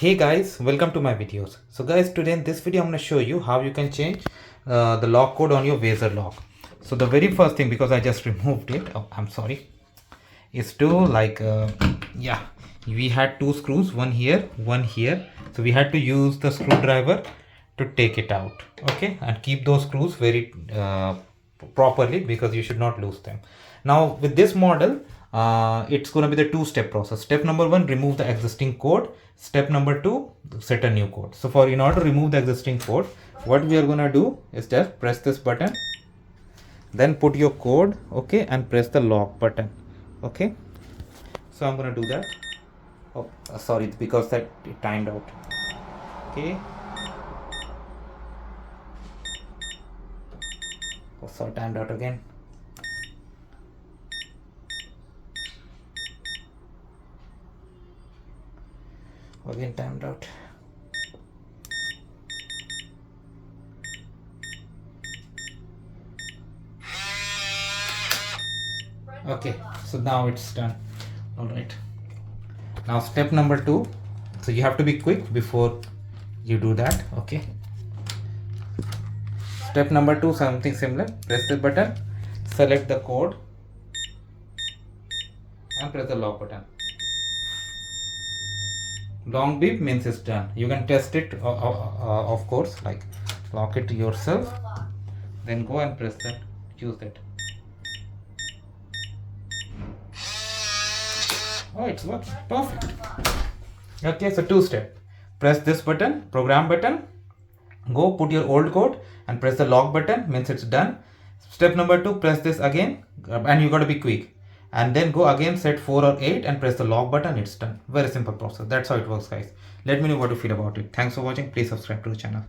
Hey guys, welcome to my videos. So guys, today in this video I'm going to show you how you can change the lock code on your Weiser lock. So the very first thing, because I just removed it, oh, I'm sorry, is to we had two screws, one here, one here. So we had to use the screwdriver to take it out, okay, and keep those screws very properly because you should not lose them. Now with this model, it's going to be the two-step process. Step number one, remove the existing code. Step number two, set a new code. So for in order to remove the existing code, what we are going to do is just press this button, then put your code, okay, and press the lock button, okay. So I'm going to do that. Oh, sorry, because that it timed out, okay. Oh, sorry, timed out again. Again timed out. Okay, so now it's done. All right, now step number two. So you have to be quick before you do that, okay. Step number two, something similar. Press the button, select the code, and press the lock button. Long beep means it's done. You can test it, of course, like lock it yourself, then go and press that, use that. Oh, it's working perfect. Okay, so two step. Press this button, program button, go put your old code and press the lock button, means it's done. Step number two, press this again, and you got to be quick, and then go again, set 4 or 8 and press the lock button. It's done. Very simple process. That's how it works, guys. Let me know what you feel about it. Thanks for watching. Please subscribe to the channel.